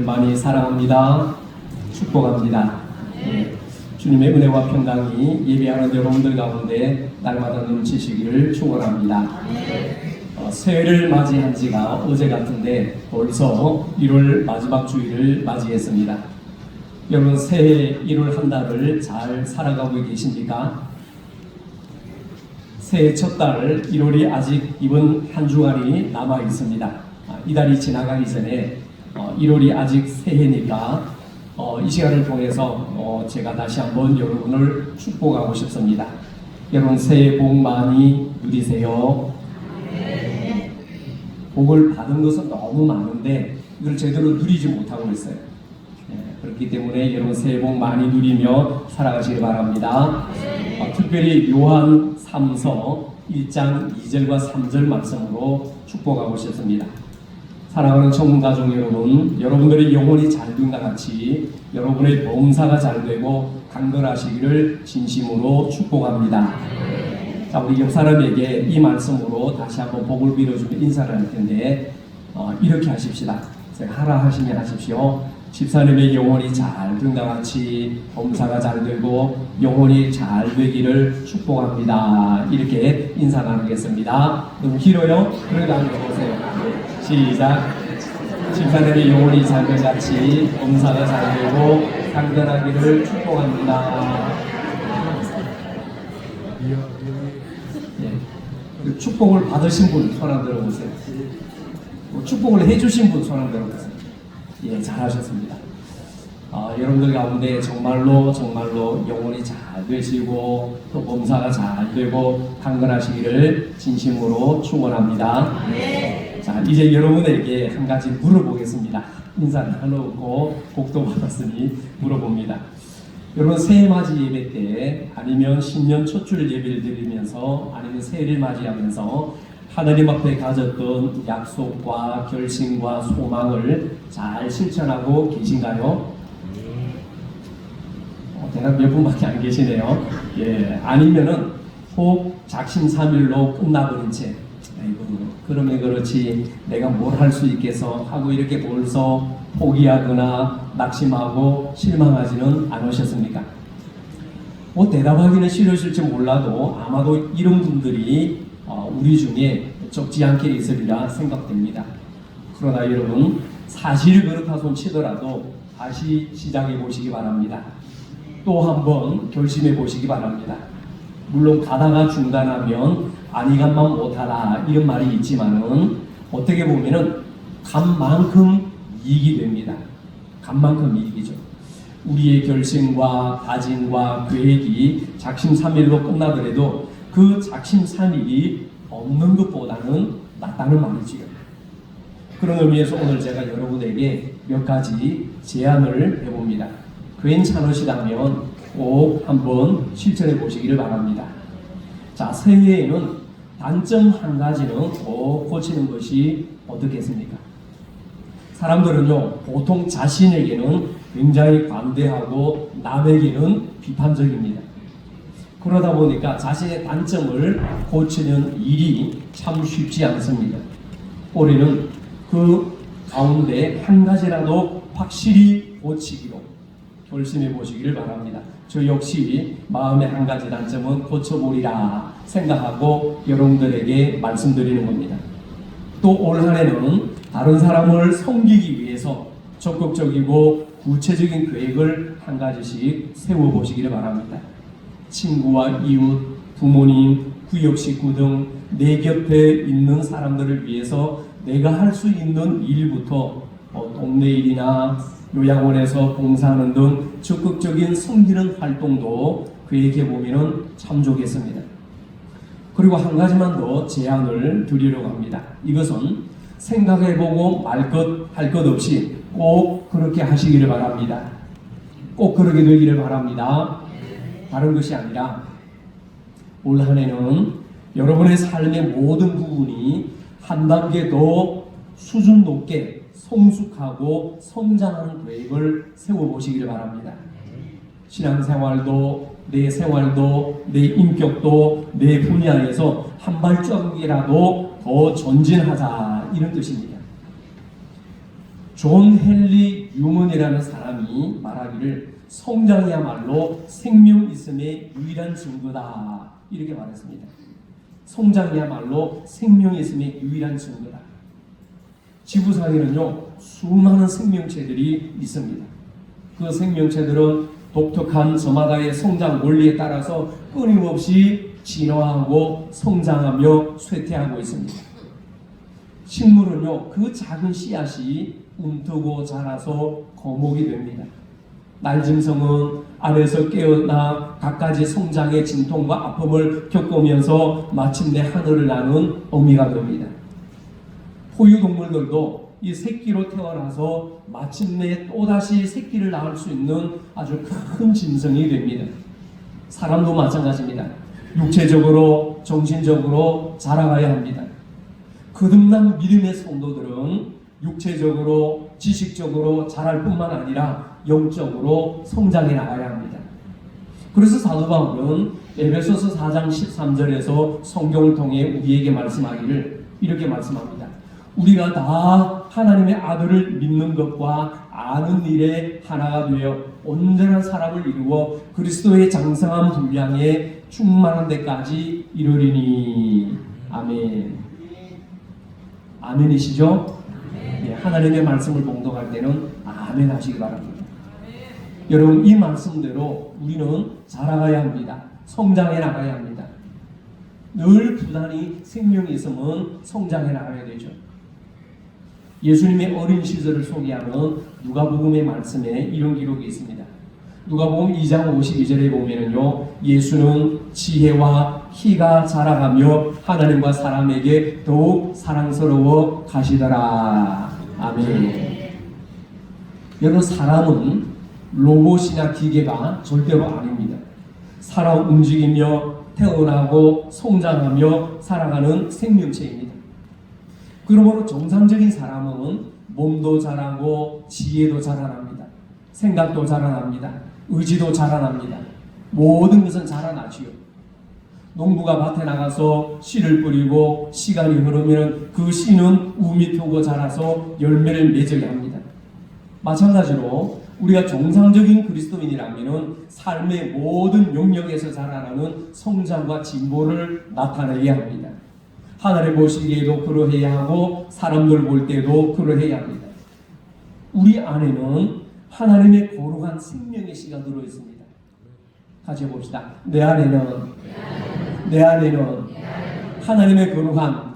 많이 사랑합니다. 축복합니다. 주님의 은혜와 평강이 예배하는 여러분들 가운데 날마다 넘치시기를 축원합니다. 새해를 맞이한 지가 어제 같은데 벌써 1월 마지막 주일을 맞이했습니다. 여러분 새해 1월 한 달을 잘 살아가고 계십니까? 새해 첫 달 1월이 아직 이번 한 주간이 남아 있습니다. 이 달이 지나가기 전에 1월이 아직 새해니까 이 시간을 통해서 제가 다시 한번 여러분을 축복하고 싶습니다. 여러분 새해 복 많이 누리세요. 복을 받은 것은 너무 많은데 이걸 제대로 누리지 못하고 있어요. 그렇기 때문에 여러분 새해 복 많이 누리며 살아가시기 바랍니다. 특별히 요한 3서 1장 2절과 3절 말씀으로 축복하고 싶습니다. 사랑하는 청문가족 여러분, 여러분들의 영혼이 잘 된과 같이 여러분의 범사가 잘 되고 강건하시기를 진심으로 축복합니다. 자, 우리 옆 사람에게 이 말씀으로 다시 한번 복을 빌어주며 인사를 할 텐데 이렇게 하십시다. 제가 하라 하시면 하십시오. 집사님의 영혼이 잘 된과 같이 범사가 잘 되고 영혼이 잘 되기를 축복합니다. 이렇게 인사 나누겠습니다. 너무 길어요? 그러다 한번 보세요. 시작. 집사님의 영혼이 잘 된과 같이 범사가 잘 되고 강건하기를 축복합니다. 축복을 받으신 분 손 한번 들어보세요. 축복을 해주신 분 손 한번 들어보세요. 예, 잘하셨습니다. 여러분들 가운데 정말로 영혼이 잘 되시고 또 범사가 잘 되고 강건하시기를 진심으로 축원합니다. 네. 자, 이제 여러분에게 한 가지 물어보겠습니다. 인사를 나누고 복도 받았으니 물어봅니다. 여러분 새해 맞이 예배 때 아니면 신년 첫줄 예배를 드리면서 아니면 새해를 맞이하면서 하나님 앞에 가졌던 약속과 결심과 소망을 잘 실천하고 계신가요? 대답 몇 분밖에 안 계시네요. 예, 아니면은 혹 작심삼일로 끝나버린 채 그러면 그렇지 내가 뭘 할 수 있겠어 하고 이렇게 벌써 포기하거나 낙심하고 실망하지는 않으셨습니까? 대답하기는 싫으실지 몰라도 아마도 이런 분들이 우리 중에 적지 않게 있으리라 생각됩니다. 그러나 여러분 사실 그렇다 손 치더라도 다시 시작해 보시기 바랍니다. 또 한번 결심해 보시기 바랍니다. 물론 가다가 중단하면 아니간만 못하라 이런 말이 있지만은 어떻게 보면은 간 만큼 이익이 됩니다. 간 만큼 이익이죠. 우리의 결심과 다짐과 계획이 작심삼일로 끝나더라도 그 작심삼일이 없는 것보다는 낫다는 말이지요. 그런 의미에서 오늘 제가 여러분에게 몇 가지 제안을 해봅니다. 괜찮으시다면 꼭 한번 실천해 보시기를 바랍니다. 자, 새해에는 단점 한 가지는 꼭 고치는 것이 어떻겠습니까? 사람들은요, 보통 자신에게는 굉장히 관대하고 남에게는 비판적입니다. 그러다 보니까 자신의 단점을 고치는 일이 참 쉽지 않습니다. 올해는 그 가운데 한 가지라도 확실히 고치기로 결심해 보시기를 바랍니다. 저 역시 마음의 한 가지 단점은 고쳐보리라 생각하고 여러분들에게 말씀드리는 겁니다. 또 올 한 해는 다른 사람을 섬기기 위해서 적극적이고 구체적인 계획을 한 가지씩 세워보시기를 바랍니다. 친구와 이웃, 부모님, 구역 식구 등 내 곁에 있는 사람들을 위해서 내가 할 수 있는 일부터 동네 일이나 요양원에서 봉사하는 등 적극적인 섬기는 활동도 계획해보면 참 좋겠습니다. 그리고 한 가지만 더 제안을 드리려고 합니다. 이것은 생각해보고 할 것 없이 꼭 그렇게 하시기를 바랍니다. 꼭 그렇게 되기를 바랍니다. 다른 것이 아니라 올 한 해는 여러분의 삶의 모든 부분이 한 단계 더 수준 높게 성숙하고 성장하는 계획을 세워보시기를 바랍니다. 신앙생활도 내 생활도 내 인격도 내 분야에서 한 발짝이라도 더 전진하자 이런 뜻입니다. 존 헨리 유먼이라는 사람이 말하기를 성장이야말로 생명 있음의 유일한 증거다 이렇게 말했습니다. 성장이야말로 생명 있음의 유일한 증거다. 지구상에는요 수많은 생명체들이 있습니다. 그 생명체들은 독특한 저마다의 성장 원리에 따라서 끊임없이 진화하고 성장하며 쇠퇴하고 있습니다. 식물은요 그 작은 씨앗이 움트고 자라서 거목이 됩니다. 날짐승은 알에서 깨어나 갖가지 성장의 진통과 아픔을 겪으면서 마침내 하늘을 나는 어미가 됩니다. 포유동물들도 이 새끼로 태어나서 마침내 또다시 새끼를 낳을 수 있는 아주 큰 짐승이 됩니다. 사람도 마찬가지입니다. 육체적으로 정신적으로 자라가야 합니다. 거듭난 믿음의 성도들은 육체적으로 지식적으로 자랄 뿐만 아니라 영적으로 성장해 나가야 합니다. 그래서 사도 바울은 에베소서 4장 13절에서 성경을 통해 우리에게 말씀하기를 이렇게 말씀합니다. 우리가 다 하나님의 아들을 믿는 것과 아는 일에 하나가 되어 온전한 사람을 이루어 그리스도의 장성한 분량에 충만한 데까지 이르리니. 아멘. 아멘이시죠? 네, 하나님의 말씀을 봉독할 때는 아멘 하시기 바랍니다. 여러분 이 말씀대로 우리는 자라가야 합니다. 성장해 나가야 합니다. 늘 부단히 생명이 있으면 성장해 나가야 되죠. 예수님의 어린 시절을 소개하는 누가복음의 말씀에 이런 기록이 있습니다. 누가복음 2장 52절에 보면은요, 예수는 지혜와 희가 자라가며 하나님과 사람에게 더욱 사랑스러워 가시더라. 아멘. 여러분 사람은 로봇이나 기계가 절대로 아닙니다. 살아 움직이며 태어나고 성장하며 살아가는 생명체입니다. 그러므로 정상적인 사람은 몸도 자라고 지혜도 자라납니다. 생각도 자라납니다. 의지도 자라납니다. 모든 것은 자라나지요. 농부가 밭에 나가서 씨를 뿌리고 시간이 흐르면 그 씨는 우미 펴고 자라서 열매를 맺어야 합니다. 마찬가지로 우리가 정상적인 그리스도인이라면 삶의 모든 영역에서 자라나는 성장과 진보를 나타내야 합니다. 하나님 보시기에도 그러해야 하고 사람들 볼 때도 그러해야 합니다. 우리 안에는 하나님의 거룩한 생명의 씨가 들어있습니다. 같이 봅시다. 내 안에는 하나님의 거룩한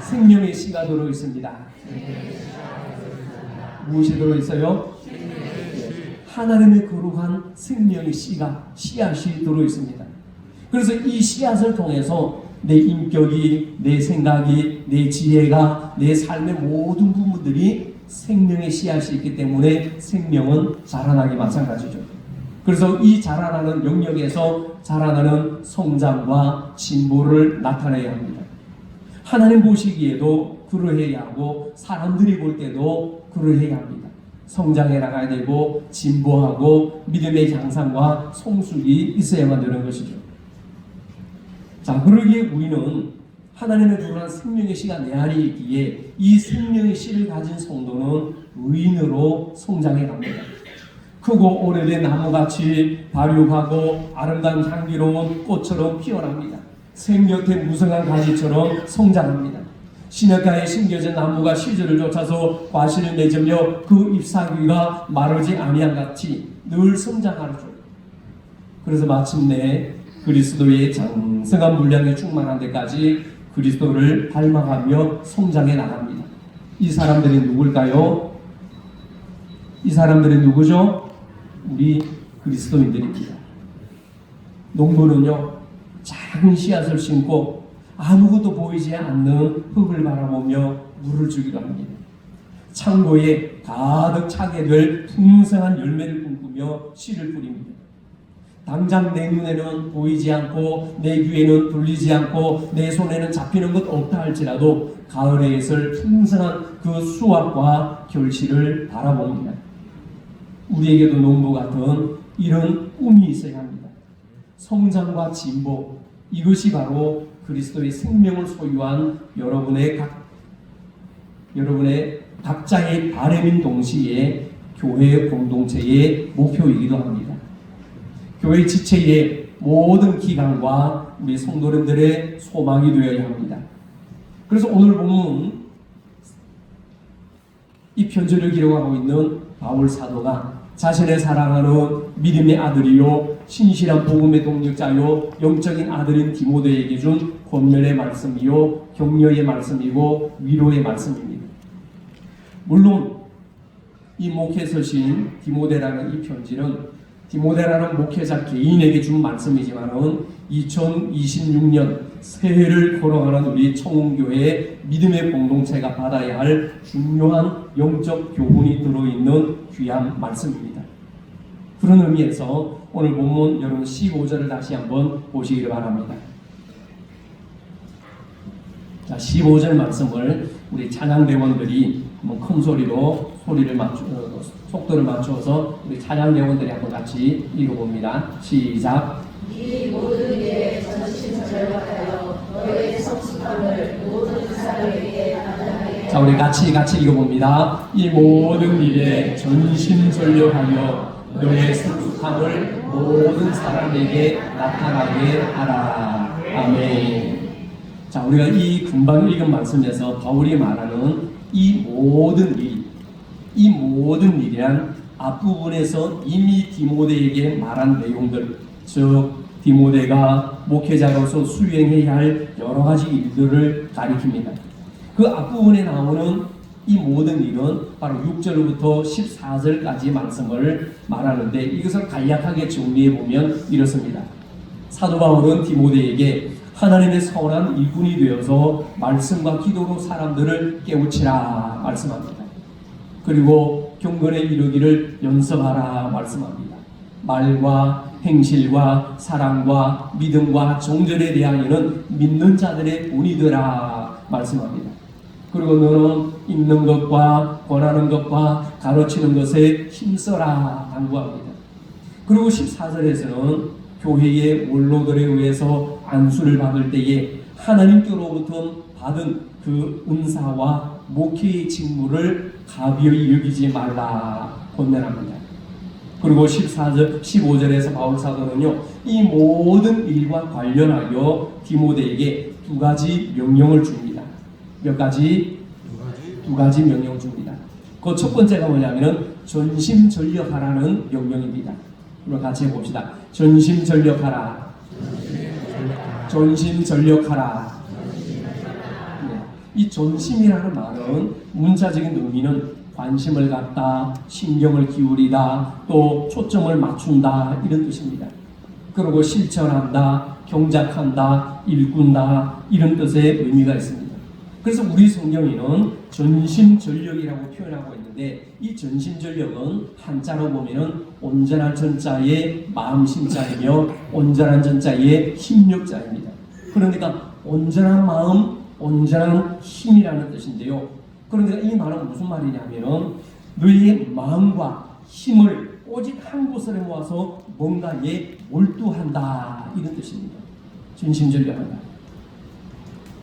생명의 씨가 들어있습니다. 무엇이 들어있어요? 하나님의 거룩한 생명의 씨앗이 들어있습니다. 그래서 이 씨앗을 통해서 내 인격이, 내 생각이, 내 지혜가, 내 삶의 모든 부분들이 생명의 씨앗이 있기 때문에 생명은 자라나기 마찬가지죠. 그래서 이 자라나는 영역에서 자라나는 성장과 진보를 나타내야 합니다. 하나님 보시기에도 그러해야 하고 사람들이 볼 때도 그러해야 합니다. 성장해 나가야 되고 진보하고 믿음의 향상과 성숙이 있어야만 되는 것이죠. 자, 그러기에 우리는 하나님의 거룩한 생명의 씨가 내 안에 있기에 이 생명의 씨를 가진 성도는 의인으로 성장해 갑니다. 크고 오래된 나무같이 발육하고 아름다운 향기로운 꽃처럼 피어납니다. 생명의 무성한 가지처럼 성장합니다. 시냇가에 심겨진 나무가 시절을 쫓아서 과실을 맺으며 그 잎사귀가 마르지 아니한 같이 늘 성장하죠. 그래서 마침내 그리스도의 장성한 분량에 충만한 데까지 그리스도를 닮아가며 성장해 나갑니다. 이 사람들이 누굴까요? 이 사람들이 누구죠? 우리 그리스도인들입니다. 농부는요, 작은 씨앗을 심고 아무것도 보이지 않는 흙을 바라보며 물을 주기도 합니다. 창고에 가득 차게 될 풍성한 열매를 꿈꾸며 씨를 뿌립니다. 당장 내 눈에는 보이지 않고 내 귀에는 들리지 않고 내 손에는 잡히는 것 없다 할지라도 가을에 있을 풍성한 그 수확과 결실을 바라봅니다. 우리에게도 농부 같은 이런 꿈이 있어야 합니다. 성장과 진보, 이것이 바로 그리스도의 생명을 소유한 여러분의 각자의 바람인 동시에 교회 공동체의 목표이기도 합니다. 교회 지체의 모든 기관과 우리 성도님들의 소망이 되어야 합니다. 그래서 오늘 본문 이 편지를 기록하고 있는 바울 사도가 자신의 사랑하는 믿음의 아들이요 신실한 복음의 동력자요 영적인 아들인 디모데에게 준 권면의 말씀이요 격려의 말씀이고 위로의 말씀입니다. 물론 이 목회 서신 디모데라는 이 편지는 디모데라는 목회자 개인에게 준 말씀이지만은 2026년 새해를 걸어가는 우리 청운교회의 믿음의 공동체가 받아야 할 중요한 영적 교훈이 들어있는 귀한 말씀입니다. 그런 의미에서 오늘 본문 여러분 15절을 다시 한번 보시기를 바랍니다. 자, 15절 말씀을 우리 찬양대원들이 한번 큰 소리로 속도를 맞추어서 우리 찬양대원들이 한번 같이 읽어봅니다. 시작. 이 모든 일에 전심전력하여 너의 성숙함을 모든 사람에게 나타나게. 자, 우리 같이 읽어봅니다. 이 모든 일에 전심전력하여 너의 성숙함을 모든 사람에게 나타나게 하라. 아멘. 자, 우리가 이 금방 읽은 말씀에서 바울이 말하는 이 모든 일이란 앞부분에서 이미 디모데에게 말한 내용들, 즉 디모데가 목회자로서 수행해야 할 여러 가지 일들을 가리킵니다. 그 앞부분에 나오는 이 모든 일은 바로 6절부터 14절까지 말씀을 말하는데 이것을 간략하게 정리해보면 이렇습니다. 사도 바울은 디모데에게 하나님의 선한 일꾼이 되어서 말씀과 기도로 사람들을 깨우치라 말씀합니다. 그리고 경건에 이르기를 연습하라 말씀합니다. 말과 행실과 사랑과 믿음과 정절에 대하여는 믿는 자들의 본이 되라 말씀합니다. 그리고 너는 읽는 것과 권하는 것과 가르치는 것에 힘써라 당부합니다. 그리고 14절에서는 교회의 원로들에 의해서 안수를 받을 때에 하나님께로부터 받은 그 은사와 목회의 직무를 가벼이 여기지 말라 권면합니다. 그리고 15절에서 바울 사도는요, 이 모든 일과 관련하여 디모데에게 두 가지 명령을 줍니다. 몇 가지? 두 가지 명령을 줍니다. 그 첫 번째가 뭐냐면은 전심전력하라는 명령입니다. 그럼 같이 해봅시다. 전심전력하라. 전심전력하라. 네. 이 전심이라는 말은 문자적인 의미는 관심을 갖다, 신경을 기울이다, 또 초점을 맞춘다 이런 뜻입니다. 그리고 실천한다, 경작한다, 일꾼다 이런 뜻의 의미가 있습니다. 그래서 우리 성경에는 전심전력이라고 표현하고 있는데 이 전심전력은 한자로 보면은 온전한 전자의 마음심자이며 온전한 전자의 힘력자입니다. 그러니까 온전한 마음, 온전한 힘이라는 뜻인데요. 그러니까 이 말은 무슨 말이냐면은 너희의 마음과 힘을 오직 한 곳으로 모아서 뭔가에 몰두한다 이런 뜻입니다. 전심전력한다.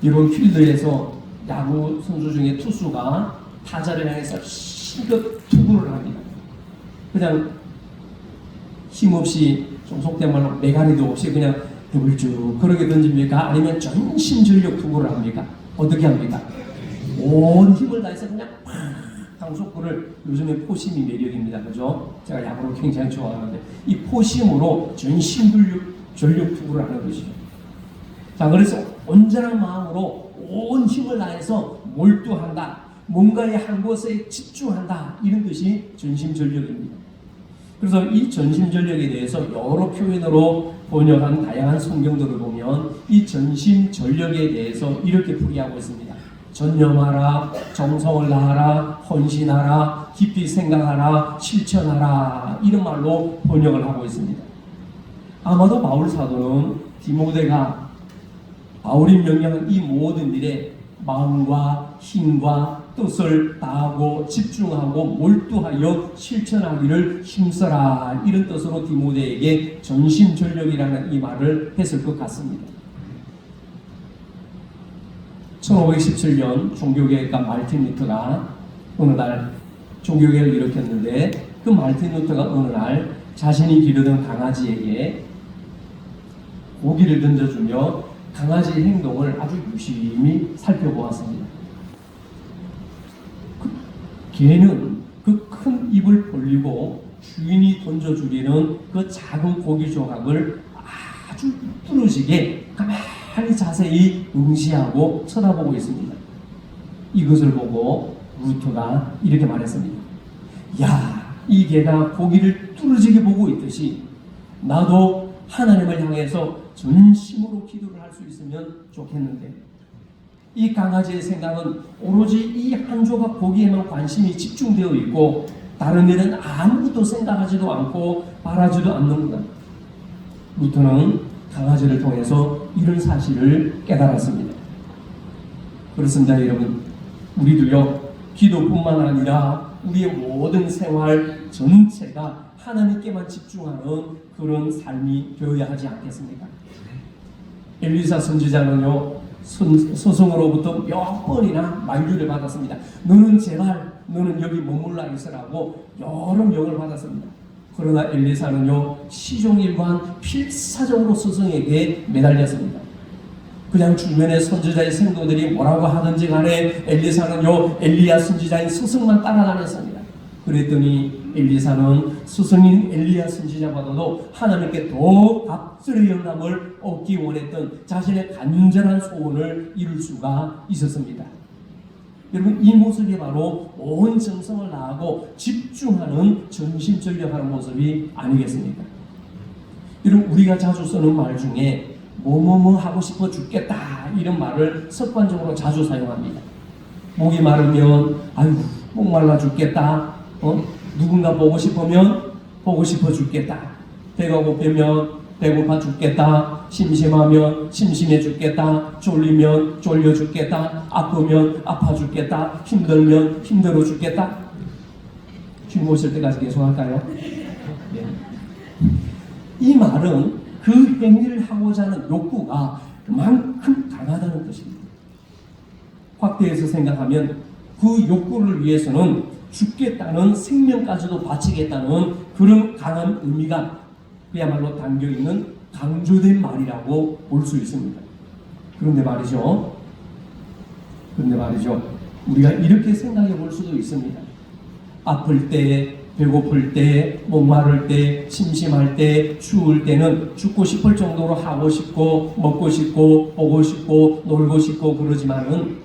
이번 필드에서 야구 선수 중에 투수가 타자를 향해서 힘껏 투구를 합니다. 그냥 힘없이 좀 속된 말로 메가리도 없이 그냥 더블쭉 그렇게 던집니까? 아니면 전심전력 투구를 합니까? 어떻게 합니까? 온 힘을 다해서 그냥 팍 강속구를 요즘에 포심이 매력입니다. 그죠? 제가 야구를 굉장히 좋아하는데 이 포심으로 전심전력 투구를 하는 것이죠. 자, 그래서 온전한 마음으로 온 힘을 다해서 몰두한다. 뭔가에 한 곳에 집중한다. 이런 뜻이 전심전력입니다. 그래서 이 전심전력에 대해서 여러 표현으로 번역한 다양한 성경들을 보면 이 전심전력에 대해서 이렇게 풀이하고 있습니다. 전념하라, 정성을 다하라, 헌신하라, 깊이 생각하라, 실천하라 이런 말로 번역을 하고 있습니다. 아마도 바울 사도는 디모데가 바울이 명령한 이 모든 일에 마음과 힘과 뜻을 다하고 집중하고 몰두하여 실천하기를 힘써라 이런 뜻으로 디모데에게 전심전력이라는 이 말을 했을 것 같습니다. 1517년 종교개혁가 말틴 루터가 어느 날 종교개혁을 일으켰는데 그 마르틴 루터가 어느 날 자신이 기르던 강아지에게 고기를 던져주며 강아지의 행동을 아주 유심히 살펴보았습니다. 개는 그 큰 입을 벌리고 주인이 던져주려는 그 작은 고기 조각을 아주 뚫어지게 가만히 자세히 응시하고 쳐다보고 있습니다. 이것을 보고 루터가 이렇게 말했습니다. 야, 이 개가 고기를 뚫어지게 보고 있듯이 나도 하나님을 향해서 전심으로 기도를 할 수 있으면 좋겠는데, 이 강아지의 생각은 오로지 이 한 조각 고기에만 관심이 집중되어 있고 다른 일은 아무것도 생각하지도 않고 바라지도 않는구나. 루터는 강아지를 통해서 이런 사실을 깨달았습니다. 그렇습니다, 여러분. 우리도요, 기도뿐만 아니라 우리의 모든 생활 전체가 하나님께만 집중하는 그런 삶이 되어야 하지 않겠습니까? 엘리사 선지자는요, 스승으로부터 몇 번이나 만류를 받았습니다. 너는 제발 너는 여기 머물러 있으라고 여러 명을 받았습니다. 그러나 엘리사는요, 시종일관 필사적으로 스승에게 매달렸습니다. 그냥 주변의 선지자의 성도들이 뭐라고 하든지 간에 엘리사는요, 엘리야 선지자인 스승만 따라다녔습니다. 그랬더니 엘리사는 스승인 엘리야 선지자보다도 하나님께 더 갑절의 영감을 얻기 원했던 자신의 간절한 소원을 이룰 수가 있었습니다. 여러분, 이 모습이 바로 온 정성을 다하고 집중하는 전심전력하는 모습이 아니겠습니까? 여러분, 우리가 자주 쓰는 말 중에 뭐뭐뭐 하고 싶어 죽겠다 이런 말을 습관적으로 자주 사용합니다. 목이 마르면 아유 목말라 죽겠다, 누군가 보고 싶으면 보고 싶어 죽겠다, 배가 고프면 배고파 죽겠다, 심심하면 심심해 죽겠다, 졸리면 졸려 죽겠다, 아프면 아파 죽겠다, 힘들면 힘들어 죽겠다. 주님 오실 때까지 계속 할까요? 네. 이 말은 그 행위를 하고자 하는 욕구가 그만큼 강하다는 뜻입니다. 확대해서 생각하면 그 욕구를 위해서는 죽겠다는 생명까지도 바치겠다는 그런 강한 의미가 그야말로 담겨있는 강조된 말이라고 볼 수 있습니다. 그런데 말이죠, 우리가 이렇게 생각해 볼 수도 있습니다. 아플 때, 배고플 때, 목마를 때, 심심할 때, 추울 때는 죽고 싶을 정도로 하고 싶고 먹고 싶고 보고 싶고 놀고 싶고 그러지만은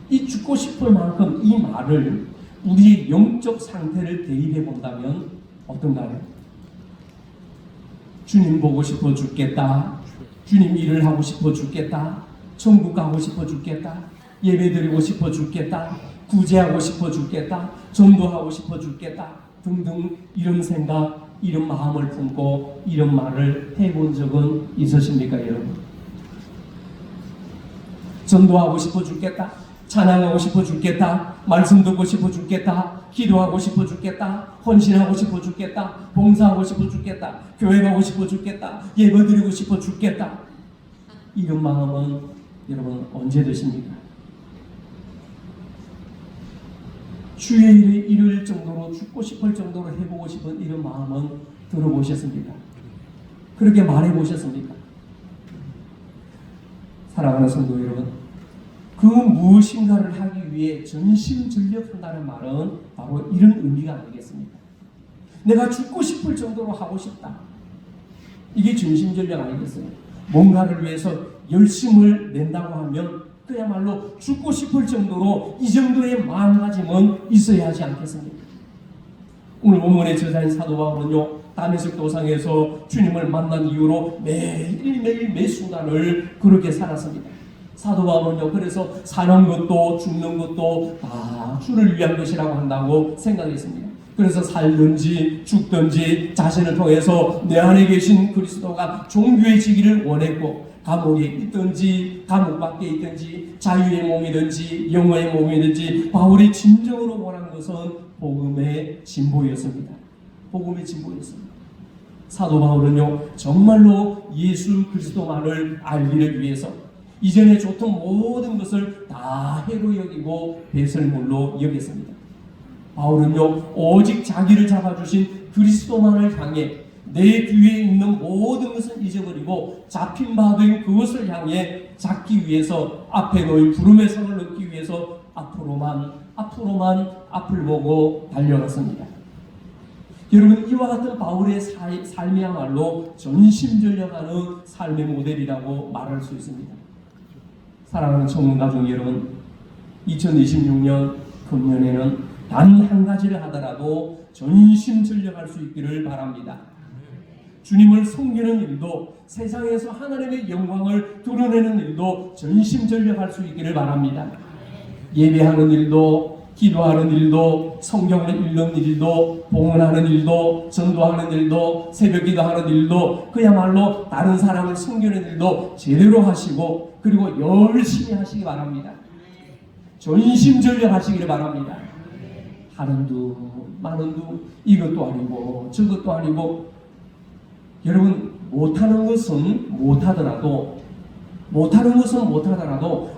이 죽고 싶을 만큼 이 말을 우리의 영적 상태를 대입해 본다면 어떤가요? 주님 보고 싶어 죽겠다, 주님 일을 하고 싶어 죽겠다, 천국 가고 싶어 죽겠다, 예배드리고 싶어 죽겠다, 구제하고 싶어 죽겠다, 전도하고 싶어 죽겠다 등등 이런 생각, 이런 마음을 품고 이런 말을 해본 적은 있으십니까, 여러분? 전도하고 싶어 죽겠다, 찬양하고 싶어 죽겠다, 말씀 듣고 싶어 죽겠다, 기도하고 싶어 죽겠다, 헌신하고 싶어 죽겠다, 봉사하고 싶어 죽겠다, 교회 가고 싶어 죽겠다, 예배드리고 싶어 죽겠다. 이런 마음은 여러분 언제 드십니까? 주의 일에 이룰 정도로 죽고 싶을 정도로 해보고 싶은 이런 마음은 들어보셨습니까? 그렇게 말해보셨습니까? 사랑하는 성도 여러분, 그 무엇인가를 하기 위해 전심전력한다는 말은 바로 이런 의미가 아니겠습니까? 내가 죽고 싶을 정도로 하고 싶다, 이게 전심전력 아니겠어요? 뭔가를 위해서 열심을 낸다고 하면 그야말로 죽고 싶을 정도로 이 정도의 마음가짐은 있어야 하지 않겠습니까? 오늘 본문의 저자인 사도 바울은요, 다메섹 도상에서 주님을 만난 이후로 매일매일 매 순간을 그렇게 살았습니다. 사도 바울은요, 그래서 사는 것도 죽는 것도 다 주를 위한 것이라고 한다고 생각했습니다. 그래서 살든지 죽든지 자신을 통해서 내 안에 계신 그리스도가 존귀해지기를 원했고, 감옥에 있든지 감옥 밖에 있든지 자유의 몸이든지 영혼의 몸이든지 바울이 진정으로 원한 것은 복음의 진보였습니다. 복음의 진보였습니다. 사도 바울은요, 정말로 예수 그리스도만을 알기를 위해서 이전에 좋던 모든 것을 다 해로 여기고 배설물로 여겼습니다. 바울은요, 오직 자기를 잡아주신 그리스도만을 향해 내 뒤에 있는 모든 것을 잊어버리고 잡힌 바 된 그것을 향해 잡기 위해서 앞에 놓인 부름의 상을 얻기 위해서 앞으로만 앞을 보고 달려갔습니다. 여러분, 이와 같은 바울의 삶이야말로 전심전력하는 삶의 모델이라고 말할 수 있습니다. 사랑하는 청문가족 여러분, 2026년 금년에는 단 한 가지를 하더라도 전심전력할 수 있기를 바랍니다. 주님을 섬기는 일도, 세상에서 하나님의 영광을 드러내는 일도 전심전력할 수 있기를 바랍니다. 예배하는 일도, 기도하는 일도, 성경을 읽는 일도, 봉헌하는 일도, 전도하는 일도, 새벽 기도하는 일도, 그야말로 다른 사람을 섬기는 일도 제대로 하시고, 그리고 열심히 하시기 바랍니다. 전심전력 하시기를 바랍니다. 하는 두 많은 두 이것도 아니고 저것도 아니고, 여러분, 못하는 것은 못하더라도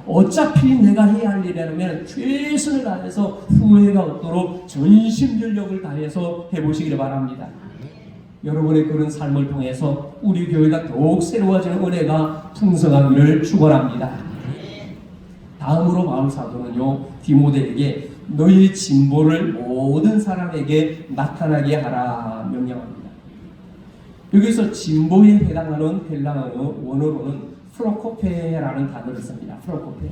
어차피 내가 해야 할 일이라면 최선을 다해서 후회가 없도록 전심전력을 다해서 해보시기를 바랍니다. 여러분의 그런 삶을 통해서 우리 교회가 더욱 새로워지는 은혜가 풍성하기를 축원합니다. 다음으로 바울 사도는요, 디모데에게 너희 진보를 모든 사람에게 나타나게 하라 명령합니다. 여기서 진보에 해당하는 헬라어 원어로는 프로코페라는 단어를 씁니다. 프로코페.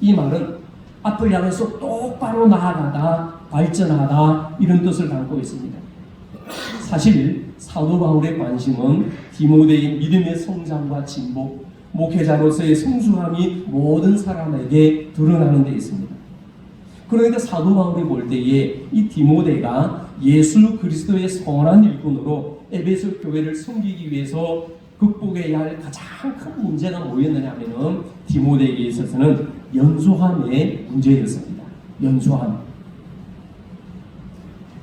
이 말은 앞을 향해서 똑바로 나아가다, 발전하다, 이런 뜻을 담고 있습니다. 사실 사도 바울의 관심은 디모데의 믿음의 성장과 진보, 목회자로서의 성숙함이 모든 사람에게 드러나는 데 있습니다. 그러니까 사도 바울이 볼 때에 이 디모데가 예수 그리스도의 선한 일꾼으로 에베소 교회를 섬기기 위해서 극복해야 할 가장 큰 문제가 뭐였느냐 하면은 디모데에게 있어서는 연소함의 문제였습니다. 연소함.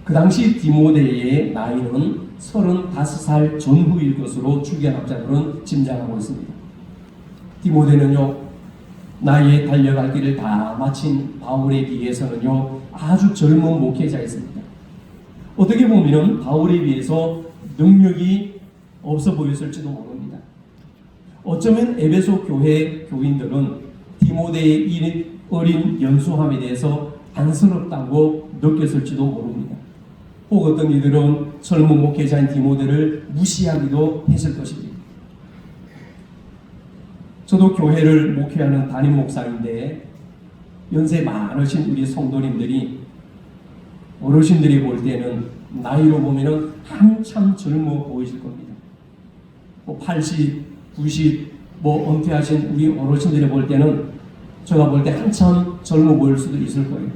그 당시 디모데의 나이는 35살 전후일 것으로 주견학자들은 짐작하고 있습니다. 디모데는요, 나이에 달려갈 길을 다 마친 바울에 비해서는요, 아주 젊은 목회자였습니다. 어떻게 보면 바울에 비해서 능력이 없어 보였을지도 모릅니다. 어쩌면 에베소 교회 교인들은 디모데의 이 어린 연소함에 대해서 안쓰럽다고 느꼈을지도 모릅니다. 혹 어떤 이들은 젊은 목회자인 디모데를 무시하기도 했을 것입니다. 저도 교회를 목회하는 담임 목사인데 연세 많으신 우리 성도님들이, 어르신들이 볼 때는 나이로 보면은 한참 젊어 보이실 겁니다. 80, 90, 은퇴하신 우리 어르신들이 볼 때는 제가 볼 때 한참 젊어 보일 수도 있을 거예요.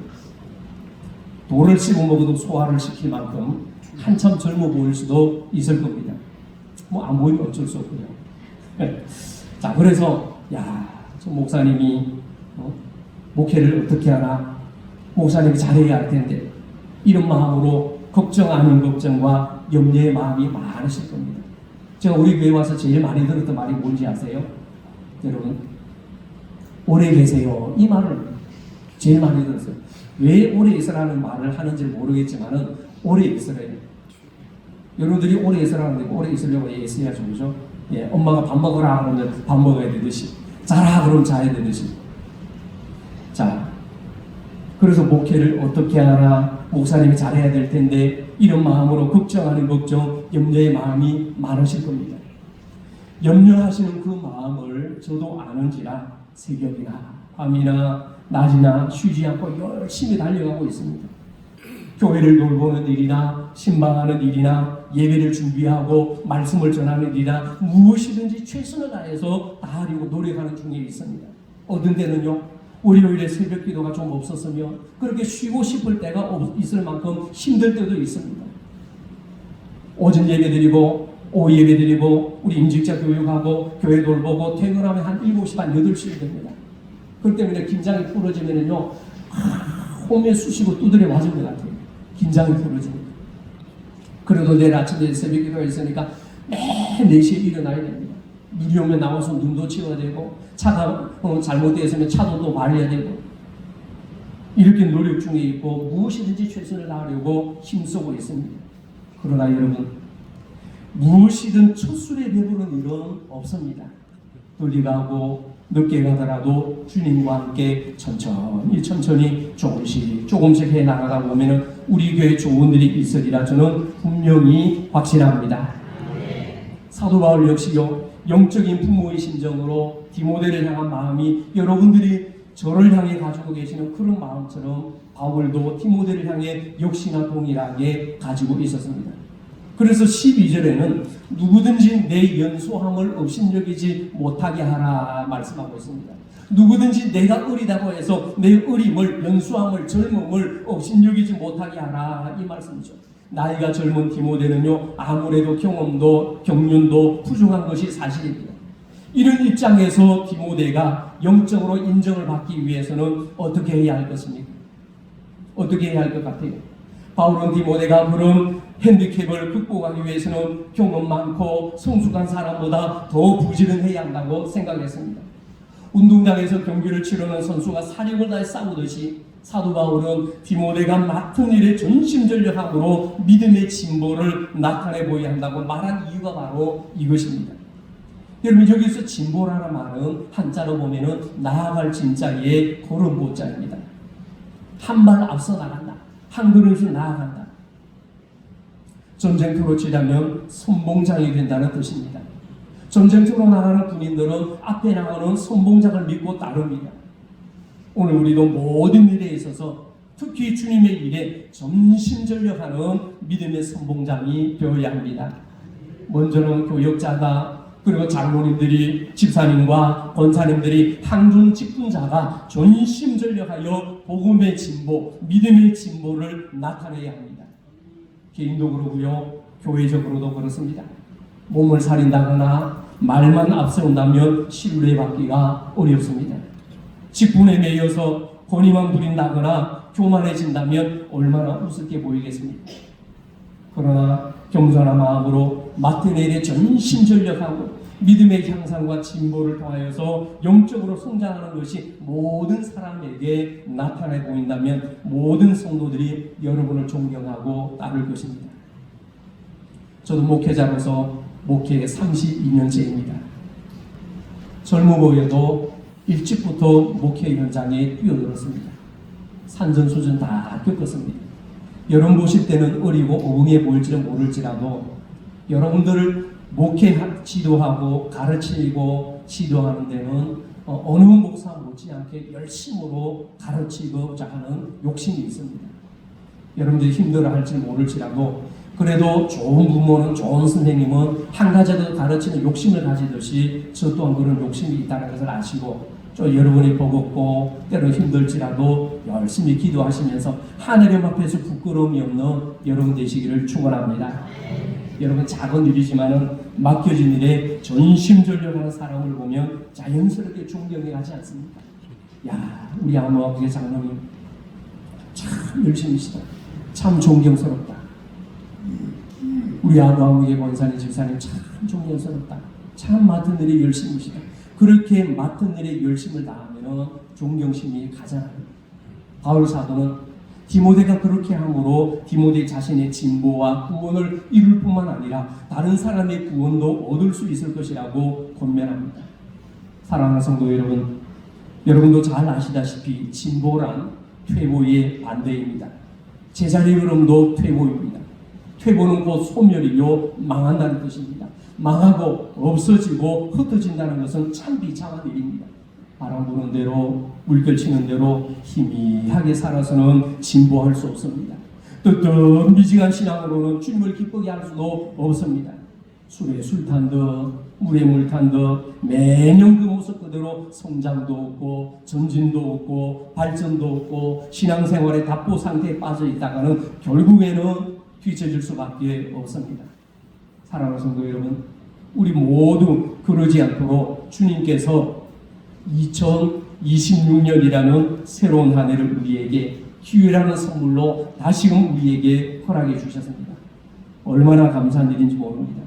돌을 씹어 먹어도 소화를 시킬 만큼 한참 젊어 보일 수도 있을 겁니다. 안 보이면 어쩔 수 없고요. 자, 그래서 저 목사님이 목회를 어떻게 하나, 목사님이 잘해야 할 텐데, 이런 마음으로 걱정 아닌 걱정과 염려의 마음이 많으실 겁니다. 제가 우리 교회 와서 제일 많이 들었던 말이 뭔지 아세요? 여러분, 오래 계세요. 이 말을 제일 많이 들었어요. 왜 오래 있으라는 말을 하는지 모르겠지만은 오래 있으래요. 여러분들이 오래 있으라는데 오래 있으려고 있어야죠, 그죠? 예, 엄마가 밥 먹으라 그러면 밥 먹어야 되듯이, 자라 그러면 자야 되듯이. 자, 그래서 목회를 어떻게 하나, 목사님이 잘해야 될 텐데, 이런 마음으로 걱정하는 걱정, 염려의 마음이 많으실 겁니다. 염려하시는 그 마음을 저도 아는지라 새벽이나 밤이나 낮이나 쉬지 않고 열심히 달려가고 있습니다. 교회를 돌보는 일이나 신방하는 일이나 예배를 준비하고 말씀을 전하는 일이나 무엇이든지 최선을 다해서 다 하려고 노력하는 중에 있습니다. 어떤 때는요, 월요일에 새벽 기도가 좀 없었으면 그렇게 쉬고 싶을 때가 있을 만큼 힘들 때도 있습니다. 오전 예배 드리고 오후 예배 드리고 우리 임직자 교육하고 교회 돌보고 퇴근하면 한 7시 반 8시가 됩니다. 그렇기 때문에 긴장이 풀어지면은요, 홈에 쑤시고 두드려 맞은 것 같아요. 긴장이 풀어집니다. 그래도 내일 아침에 새벽 기도가 있으니까 매일 4시에 일어나야 됩니다. 눈이 오면 나와서 눈도 치워야 되고, 차가 잘못되었으면 차도 또 말해야 되고, 이렇게 노력 중에 있고 무엇이든지 최선을 다하려고 힘쓰고 있습니다. 그러나 여러분, 무엇이든 첫술에 배부른 일은 없습니다. 멀리 가고 늦게 가더라도 주님과 함께 천천히 조금씩 해 나가다 보면 우리 교회에 좋은 일이 있으리라 저는 분명히 확신합니다. 사도 바울 역시요, 영적인 부모의 심정으로 디모데를 향한 마음이 여러분들이 저를 향해 가지고 계시는 그런 마음처럼 바울도 디모데를 향해 역시나 동일하게 가지고 있었습니다. 그래서 12절에는 누구든지 내 연소함을 업신여기지 못하게 하라 말씀하고 있습니다. 누구든지 내가 어리다고 해서 내 어림을, 연소함을, 젊음을 업신여기지 못하게 하라, 이 말씀이죠. 나이가 젊은 디모데는요, 아무래도 경험도 경륜도 부족한 것이 사실입니다. 이런 입장에서 디모데가 영적으로 인정을 받기 위해서는 어떻게 해야 할 것입니까? 어떻게 해야 할 것 같아요? 바울은 디모데가 그런 핸디캡을 극복하기 위해서는 경험 많고 성숙한 사람보다 더 부지런해야 한다고 생각했습니다. 운동장에서 경기를 치르는 선수가 사력을 다해 싸우듯이 사도 바울은 디모데가 맡은 일에 전심전력함으로 믿음의 진보를 나타내 보여야 한다고 말한 이유가 바로 이것입니다. 여러분, 여기서 진보라는 말은 한자로 보면은 나아갈 진자의 걸음보자입니다. 한 발 앞서 나간다. 한 걸음씩 나아간다. 전쟁터로 치자면 선봉장이 된다는 뜻입니다. 전쟁터로 나가는 군인들은 앞에 나가는 선봉장을 믿고 따릅니다. 오늘 우리도 모든 일에 있어서 특히 주님의 일에 전심전력하는 믿음의 선봉장이 되어야 합니다. 먼저는 교역자가, 그리고 장로님들이, 집사님과 권사님들이, 항중 직분자가 전심전력하여 복음의 진보, 믿음의 진보를 나타내야 합니다. 개인도 그러고요, 교회적으로도 그렇습니다. 몸을 살린다거나 말만 앞세운다면 신뢰받기가 어렵습니다. 직분에 매여서 권위만 부린다거나 교만해진다면 얼마나 우습게 보이겠습니까? 그러나 겸손한 마음으로 맡은 일에 전심전력하고 믿음의 향상과 진보를 통하여서 영적으로 성장하는 것이 모든 사람에게 나타내 보인다면 모든 성도들이 여러분을 존경하고 따를 것입니다. 저도 목회자로서 목회 32년째입니다. 젊어 보여도 일찍부터 목회 현장에 뛰어들었습니다. 산전수전 다 겪었습니다. 여러분 보실 때는 어리고 엉해 보일지는 모를지라도 여러분들을 목회 지도하고 가르치고 지도하는 데는 어느 목사 못지않게 열심으로 가르치고자 하는 욕심이 있습니다. 여러분들이 힘들어할지 모를지라도 그래도 좋은 부모는, 좋은 선생님은 한 가지 더 가르치는 욕심을 가지듯이 저 또한 그런 욕심이 있다는 것을 아시고 또 여러분이 버겁고 때로 힘들지라도 열심히 기도하시면서 하나님 앞에서 부끄러움이 없는 여러분 되시기를 축원합니다. 여러분, 작은 일이지만은 맡겨진 일에 전심전력하는 사람을 보면 자연스럽게 존경이 가지 않습니까? 야, 우리 아무아부의 장로님 참 열심히시다. 참 존경스럽다. 우리 아무아부의 권사님, 집사님 참 존경스럽다. 참 맡은 일에 열심히시다. 그렇게 맡은 일에 열심을 다하면 존경심이 가잖아요. 바울 사도는 디모데가 그렇게 함으로 디모데 자신의 진보와 구원을 이룰 뿐만 아니라 다른 사람의 구원도 얻을 수 있을 것이라고 권면합니다. 사랑하는 성도 여러분, 여러분도 잘 아시다시피 진보란 퇴보의 반대입니다. 제자리 흐름도 퇴보입니다. 퇴보는 곧 소멸이요 망한다는 뜻입니다. 망하고 없어지고 흩어진다는 것은 참 비참한 일입니다. 바람 부는 대로 물결 치는 대로 희미하게 살아서는 진보할 수 없습니다. 뜨뜻미지간 신앙으로는 주님을 기쁘게 할 수도 없습니다. 술에 술 탄 듯 물에 물 탄 듯 매년 그 모습 그대로 성장도 없고 전진도 없고 발전도 없고 신앙생활의 답보 상태에 빠져 있다가는 결국에는 뒤처질 수밖에 없습니다. 사랑하는 성도 여러분, 우리 모두 그러지 않도록 주님께서 2026년이라는 새로운 한 해를 우리에게 기회라는 선물로 다시금 우리에게 허락해 주셨습니다. 얼마나 감사한 일인지 모릅니다.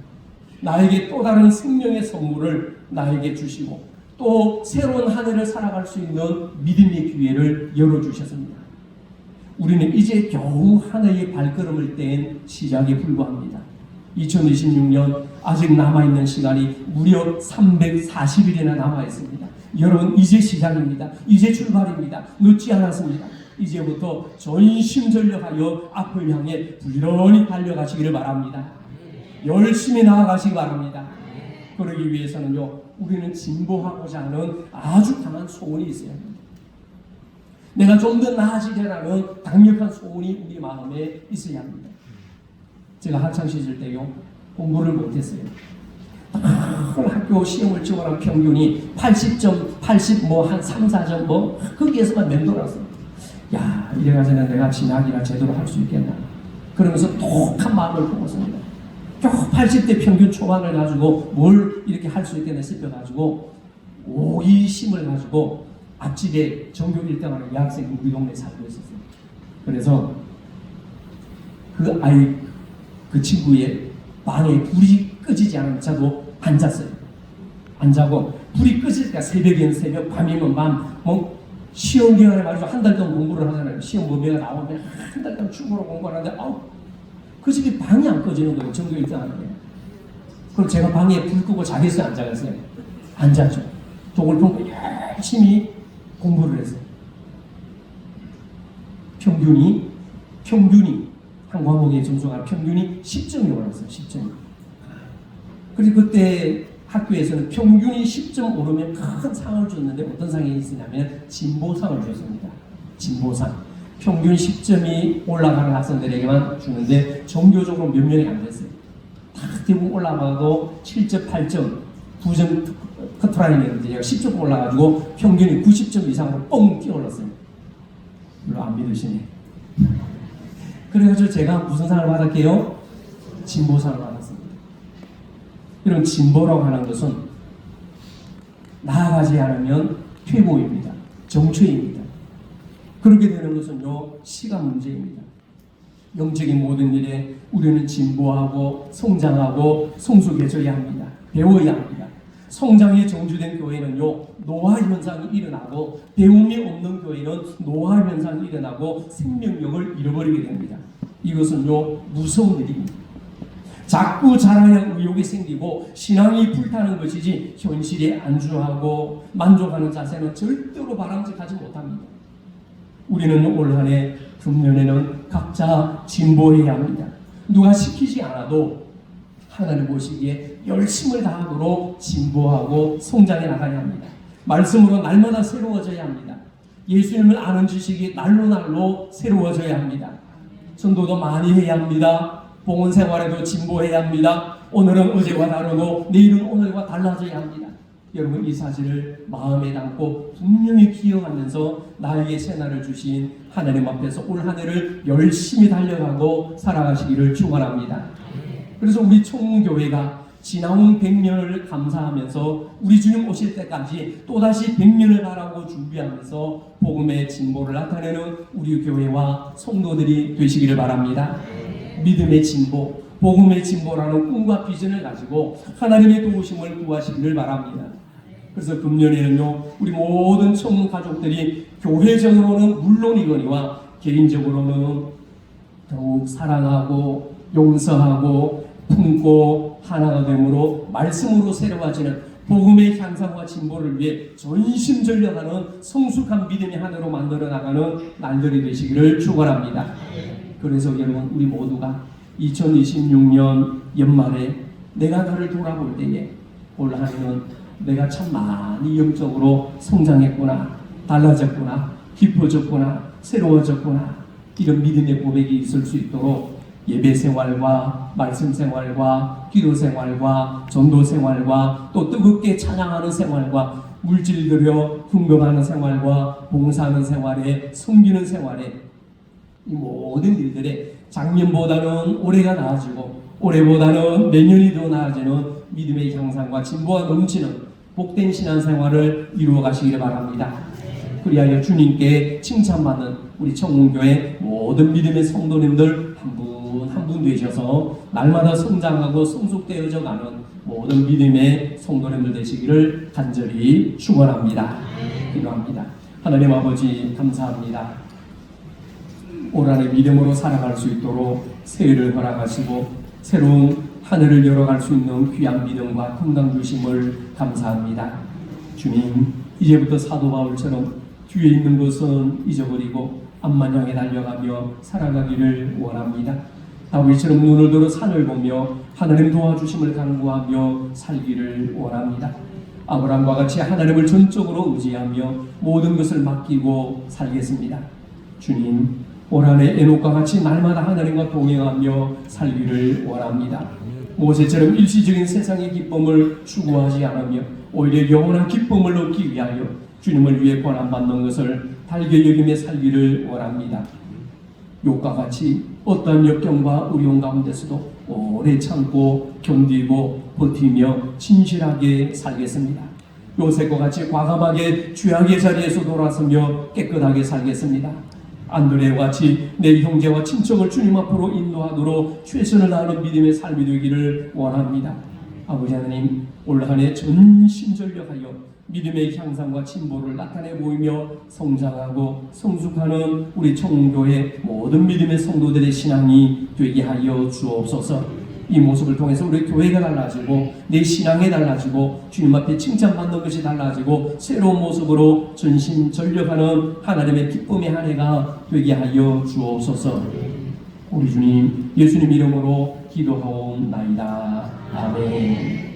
나에게 또 다른 생명의 선물을 나에게 주시고 또 새로운 한 해를 살아갈 수 있는 믿음의 기회를 열어주셨습니다. 우리는 이제 겨우 한 해의 발걸음을 뗀 시작에 불과합니다. 2026년 아직 남아있는 시간이 무려 340일이나 남아있습니다. 여러분, 이제 시작입니다. 이제 출발입니다. 늦지 않았습니다. 이제부터 전심전력하여 앞을 향해 부지런히 달려가시기를 바랍니다. 열심히 나아가시기 바랍니다. 그러기 위해서는요, 우리는 진보하고자 하는 아주 강한 소원이 있어야 합니다. 내가 좀 더 나아지려는 강력한 소원이 우리 마음에 있어야 합니다. 제가 학창시절 때요, 공부를 못했어요. 학교 시험을 치고는 평균이 80점, 80 뭐 한 3, 4점 뭐 거기에서만 맴돌았어요. 야, 이래가지고 내가 진학이나 제대로 할 수 있겠나. 그러면서 독한 마음을 품었습니다. 쭉 80대 평균 초반을 가지고 뭘 이렇게 할 수 있겠나 싶어가지고 오이심을 가지고 앞집에 전교 1등하는 여학생이 우리 동네에 살고 있었어요. 그래서 그 친구의 방에 불이 꺼지지 않으면 저도 앉았어요. 안 자고 불이 꺼질 때 새벽이면 새벽, 밤이면 밤, 뭐 시험 기간에 말이죠. 한 달 동안 공부를 하잖아요. 시험 범위가 나오면 한 달 동안 충분히 공부하는데 그 집이 방이 안 꺼지는 거예요. 전교 1등 하는데. 그럼 제가 방에 불 끄고 자겠어요? 안 자겠어요? 안 자죠. 독을 품고 열심히 공부를 했어요. 평균이 한 과목의 점수가 평균이 10점이 올랐어요. 10점이. 그리고 그때 학교에서는 평균이 10점 오르면 큰 상을 줬는데 어떤 상이 있었냐면 진보상을 줬습니다. 진보상. 평균 10점이 올라가는 학생들에게만 주는데 전교적으로 몇 명이 안 됐어요. 다 대부분 올라가도 7점, 8점, 9점 커트라인이었는데 제가 10점 올라가지고 평균이 90점 이상으로 뻥 뛰어올랐어요. 물론 안 믿으시네. 그래가지고 제가 무슨 상을 받았게요? 진보상을 받았습니다. 이런 진보라고 하는 것은 나아가지 않으면 퇴보입니다. 정초입니다. 그렇게 되는 것은요, 시간 문제입니다. 영적인 모든 일에 우리는 진보하고 성장하고 성숙해져야 합니다. 배워야 합니다. 성장이 정주된 교회는요, 노화 현상이 일어나고 배움이 없는 교회는 노화 현상이 일어나고 생명력을 잃어버리게 됩니다. 이것은요, 무서운 일입니다. 자꾸 자랑의 의욕이 생기고 신앙이 불타는 것이지 현실에 안주하고 만족하는 자세는 절대로 바람직하지 못합니다. 우리는 올 한 해 금년에는 각자 진보해야 합니다. 누가 시키지 않아도 하나님 보시기에 열심을 다하도록 진보하고 성장해 나가야 합니다. 말씀으로 날마다 새로워져야 합니다. 예수님을 아는 지식이 날로 새로워져야 합니다. 전도도 많이 해야 합니다. 봉헌 생활에도 진보해야 합니다. 오늘은 어제와 다르고 내일은 오늘과 달라져야 합니다. 여러분, 이 사실을 마음에 담고 분명히 기억하면서 나에게 새날을 주신 하나님 앞에서 올 한 해를 열심히 달려가고 살아가시기를 축원합니다. 그래서 우리 총교회가 지나온 100년을 감사하면서 우리 주님 오실 때까지 또다시 100년을 바라고 준비하면서 복음의 진보를 나타내는 우리 교회와 성도들이 되시기를 바랍니다. 믿음의 진보, 복음의 진보라는 꿈과 비전을 가지고 하나님의 도우심을 구하시기를 바랍니다. 그래서 금년에는요, 우리 모든 총 가족들이 교회적으로는 물론이거니와 개인적으로는 더욱 사랑하고 용서하고 품고 하나가 됨으로 말씀으로 새로워지는 복음의 향상과 진보를 위해 전심전력하는 성숙한 믿음의 하나로 만들어 나가는 날들이 되시기를 축원합니다. 그래서 여러분, 우리 모두가 2026년 연말에 내가 너를 돌아볼 때에 올 한 해는 내가 참 많이 영적으로 성장했구나, 달라졌구나, 깊어졌구나, 새로워졌구나, 이런 믿음의 고백이 있을 수 있도록 예배 생활과 말씀 생활과 기도 생활과 전도 생활과 또 뜨겁게 찬양하는 생활과 물질 들여 훈금하는 생활과 봉사하는 생활에 섬기는 생활에 이 모든 일들에 작년보다는 올해가 나아지고 올해보다는 내년이 더 나아지는 믿음의 향상과 진보가 넘치는 복된 신앙생활을 이루어 가시기를 바랍니다. 그리하여 주님께 칭찬받는 우리 청운교회 모든 믿음의 성도님들 한 분 한 분 되셔서 날마다 성장하고 성숙되어져 가는 모든 믿음의 성도님들 되시기를 간절히 축원합니다. 기도합니다. 하나님 아버지 감사합니다. 올 한해 믿음으로 살아갈 수 있도록 새해를 허락하시고 새로운 하늘을 열어갈 수 있는 귀한 믿음과 건강 주심을 감사합니다. 주님, 이제부터 사도 바울처럼 뒤에 있는 것은 잊어버리고 앞만 향해 달려가며 살아가기를 원합니다. 다윗처럼 눈을 들어 산을 보며 하나님 도와주심을 간구하며 살기를 원합니다. 아브라함과 같이 하나님을 전적으로 의지하며 모든 것을 맡기고 살겠습니다. 주님, 올 한해 에녹과 같이 날마다 하나님과 동행하며 살기를 원합니다. 모세처럼 일시적인 세상의 기쁨을 추구하지 않으며 오히려 영원한 기쁨을 얻기 위하여 주님을 위해 고난받는 것을 달게 여기며 살기를 원합니다. 욥과 같이 어떠한 역경과 어려움 가운데서도 오래 참고 견디고 버티며 진실하게 살겠습니다. 요셉과 같이 과감하게 죄악의 자리에서 돌아서며 깨끗하게 살겠습니다. 안드레와 같이 내 형제와 친척을 주님 앞으로 인도하도록 최선을 다하는 믿음의 삶이 되기를 원합니다. 아버지 하나님, 올 한해 전심전력하여 믿음의 향상과 진보를 나타내 보이며 성장하고 성숙하는 우리 청운교회 모든 믿음의 성도들의 신앙이 되게 하여 주옵소서. 이 모습을 통해서 우리 교회가 달라지고 내 신앙이 달라지고 주님 앞에 칭찬받는 것이 달라지고 새로운 모습으로 전심전력하는 하나님의 기쁨의 한 해가 되게 하여 주옵소서. 우리 주님 예수님 이름으로 기도하옵나이다. 아멘.